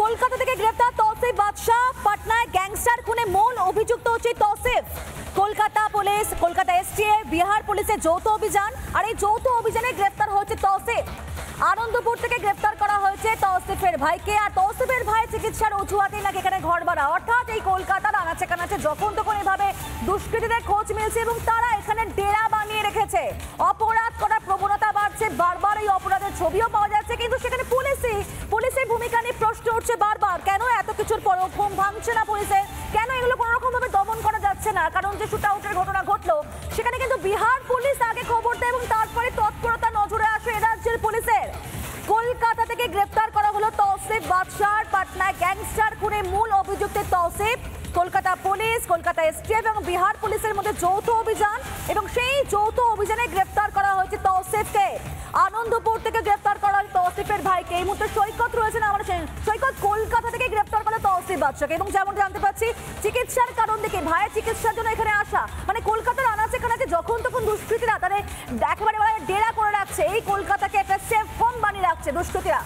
কলকাতা থেকে গ্রেফতার তৌসিফ বাদশা। পাটনায় গ্যাংস্টার খুনে মূল অভিযুক্ত হচ্ছে তৌসিফ। কলকাতা পুলিশ, কলকাতা এসটিএফ, বিহার পুলিশের যৌথ অভিযান, আর এই যৌথ অভিযানে গ্রেফতার হয়েছে তৌসিফ। আনন্দপুর থেকে গ্রেফতার করা হয়েছে তৌসিফের ভাইকে। আর তৌসিফের ভাই চিকিৎসার অজুহাতে নাকি এখানে ঘর ভাড়া, অর্থাৎ এই কলকাতার আনাচে কানাচে যখন তখন এভাবে দুষ্কৃতীদের খোঁজ মিলছে এবং তারা এখানে ডেরা বানিয়ে রেখেছে। অপরাধ করার প্রবণতা বাড়ছে, বারবার এই অপরাধের ছবিও পাওয়া যাচ্ছে, কিন্তু সেখানে পুলিশের ভূমিকা নিয়ে প্রশ্ন উঠছে বারবার। কেন এত কিছুর পরেও ঘুম ভাঙছে না পুলিশের? কেন এগুলো কোনো রকম ভাবে দমন করা যাচ্ছে না? কারণ যে শুট আউটের ঘটনা ঘটলো সেখানে কিন্তু বিহার পুলিশ আগে খবর দেয় এবং তারপরে তৎপরতা নজরে আসে রাজ্যের পুলিশের। কলকাতা থেকে গ্রেফতার করা হলো তৌসিফ বাদশার। পাটনায় গ্যাংস্টার খুনে মূল অভিযুক্ত তৌসিফ। কলকাতা পুলিশ, কলকাতা এসটিএফ এবং বিহার পুলিশের মধ্যে যৌথ অভিযান, এবং সেই যৌথ অভিযানে গ্রেফতার করা হয়েছে তৌসিফকে। আনন্দপুর থেকে গ্রেফতার করা হয় তৌসিফের ভাইকে। এই মুহূর্তে সৈকত রয়েছেন আমাদের সৈকত। কলকাতা থেকে গ্রেফতার করা তৌসিফ বাদশাকে, এবং যেমন জানতে পাচ্ছি চিকিৎসার কারণ দেখে ভাইয়ের চিকিৎসার জন্য এখানে আসা। মানে কলকাতার আনাচে কানাচে যখন তখন দুষ্কৃতীরা তাদের একেবারে ডেরা করে রাখছে, এই কলকাতাকে একটা সেফ হোম বানিয়ে রাখছে দুষ্কৃতীরা।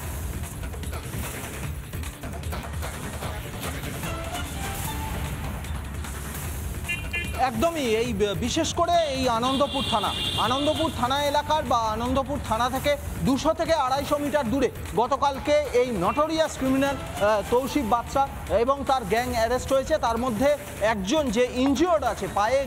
একদমই, এই বিশেষ করে এই আনন্দপুর থানা এলাকার বা আনন্দপুর থানা থেকে 200 থেকে 250 মিটার দূরে গতকালকে এই নটোরিয়াস ক্রিমিনাল তৌসিফ বাদশা এবং তার গ্যাং অ্যারেস্ট হয়েছে। তার মধ্যে একজন যে ইনজিওর্ড আছে, পায়ে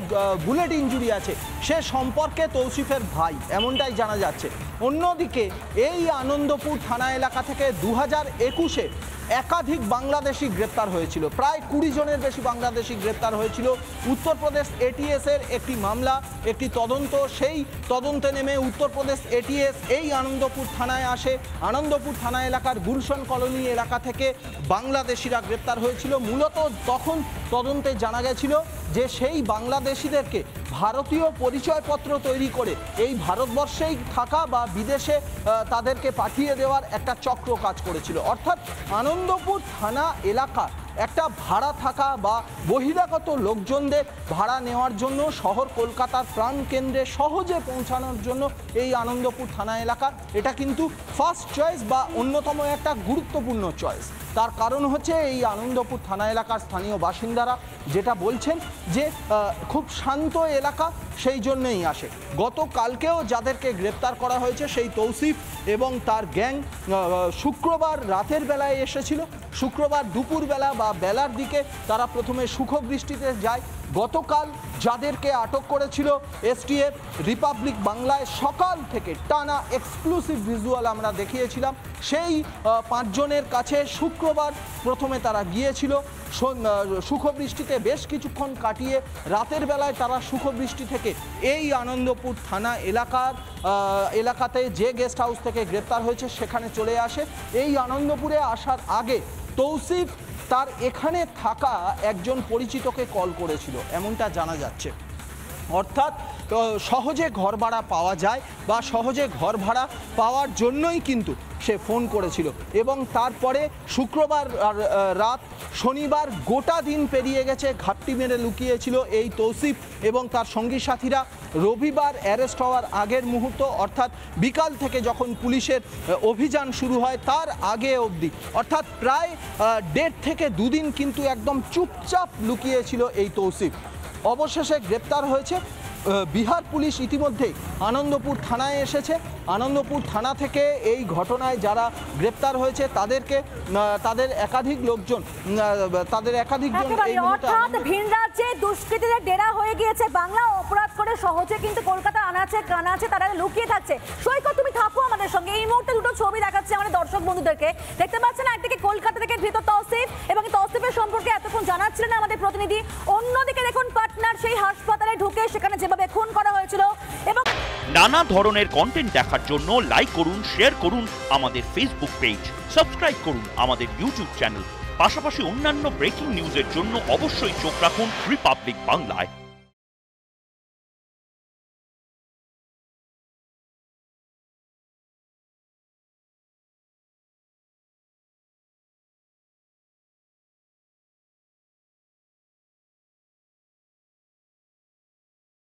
বুলেট ইঞ্জুরি আছে, সে সম্পর্কে তৌসিফের ভাই, এমনটাই জানা যাচ্ছে। অন্যদিকে এই আনন্দপুর থানা এলাকা থেকে 2021-এ একাধিক বাংলাদেশি গ্রেপ্তার হয়েছিল, প্রায় 20 জনের বেশি বাংলাদেশি গ্রেপ্তার হয়েছিল। উত্তরপ্রদেশ এটিএসের একটি মামলা, একটি তদন্ত, সেই তদন্তে নেমে উত্তরপ্রদেশ এটিএস এই আনন্দপুর থানায় আসে। আনন্দপুর থানা এলাকার গুলশন কলোনি এলাকা থেকে বাংলাদেশিরা গ্রেপ্তার হয়েছিল। মূলত তখন তদন্তে জানা গেছিল যে সেই বাংলাদেশিদেরকে ভারতীয় পরিচয়পত্র তৈরি করে এই ভারতবর্ষেই থাকা বা বিদেশে তাদেরকে পাঠিয়ে দেওয়ার একটা চক্র কাজ করেছিল। অর্থাৎ আনন্দপুর থানা এলাকা একটা ভাড়া থাকা বা বহিরাগত লোকজনদের ভাড়া নেওয়ার জন্য শহর কলকাতার প্রাণকেন্দ্রে সহজে পৌঁছানোর জন্য এই আনন্দপুর থানা এলাকা এটা কিন্তু ফার্স্ট চয়েস বা অন্যতম একটা গুরুত্বপূর্ণ চয়েস। তার কারণ হচ্ছে এই আনন্দপুর থানা এলাকার স্থানীয় বাসিন্দারা যেটা বলছেন যে খুব শান্ত এলাকা, সেই জন্যই আসে। গতকালকেও যাদেরকে গ্রেপ্তার করা হয়েছে সেই তৌসিফ এবং তার গ্যাং শুক্রবার রাতের বেলায় এসেছিল। শুক্রবার দুপুরবেলা বা বেলার দিকে তারা প্রথমে সুখবৃষ্টিতে যায়। গতকাল যাদেরকে আটক করেছিল এসটিএফ, রিপাবলিক বাংলায় সকাল থেকে টানা এক্সক্লুসিভ ভিজুয়াল আমরা দেখিয়েছিলাম। সেই 5 জনের কাছে শুক্রবার প্রথমে তারা গিয়েছিল, সুখবৃষ্টিতে বেশ কিছুক্ষণ কাটিয়ে রাতের বেলায় তারা সুখবৃষ্টি থেকে এই আনন্দপুর থানা এলাকাতে যে গেস্ট হাউস থেকে গ্রেপ্তার হয়েছে সেখানে চলে আসে। এই আনন্দপুরে আসার আগে তৌসিফ তার এখানে থাকা একজন পরিচিতকে কল করেছিল, এমনটা জানা যাচ্ছে। অর্থাৎ সহজে ঘর ভাড়া পাওয়া যায় বা সহজে ঘর ভাড়া পাওয়ার জন্যই কিন্তু সে ফোন করেছিল। এবং তারপরে শুক্রবার রাত, শনিবার গোটা দিন পেরিয়ে গেছে, ঘাপটি মেরে লুকিয়েছিল এই তৌসিফ এবং তার সঙ্গী সাথীরা। রবিবার অ্যারেস্ট হওয়ার আগের মুহূর্ত, অর্থাৎ বিকাল থেকে যখন পুলিশের অভিযান শুরু হয় তার আগে অবধি, অর্থাৎ প্রায় 1.5 থেকে 2 দিন কিন্তু একদম চুপচাপ লুকিয়েছিল এই তৌসিফ। অবশেষে গ্রেপ্তার হয়েছে। বিহার পুলিশ ইতিমধ্যেই আনন্দপুর থানায় এসেছে। আনন্দপুর থানা থেকে এই ঘটনায় যারা গ্রেপ্তার হয়েছে তাদের একাধিক লোকজন অর্থাৎ ভিন রাজ্যে দুষ্কৃতীদের ডেরা হয়ে গিয়েছে। বাংলা অপরাধ করে সহজে কিন্তু কলকাতা আনাচে কানাচে তারা লুকিয়ে থাকছে। সৈকত, তুমি থাকো আমাদের সঙ্গে। এই মুহূর্তে দুটো ছবি দেখাচ্ছে আমাদের দর্শক বন্ধুদেরকে, দেখতে পাচ্ছেন একদিকে কলকাতা থেকে ধৃত তৌসিফ এবং তৌসিফের সম্পর্কে এতক্ষণ জানাচ্ছিলেন আমাদের প্রতিনিধি। অন্যদিকে দেখুন পাটনার সেই হাসপাতালে ঢুকে সেখানে যেভাবে খুন করা হয়েছিল। এবং নানা ধরনের কন্টেন্ট দেখার জন্য লাইক করুন, শেয়ার করুন আমাদের ফেসবুক পেজ, সাবস্ক্রাইব করুন আমাদের ইউটিউব চ্যানেল। পাশাপাশি অন্যান্য ব্রেকিং নিউজের জন্য অবশ্যই চোখ রাখুন রিপাবলিক বাংলায়।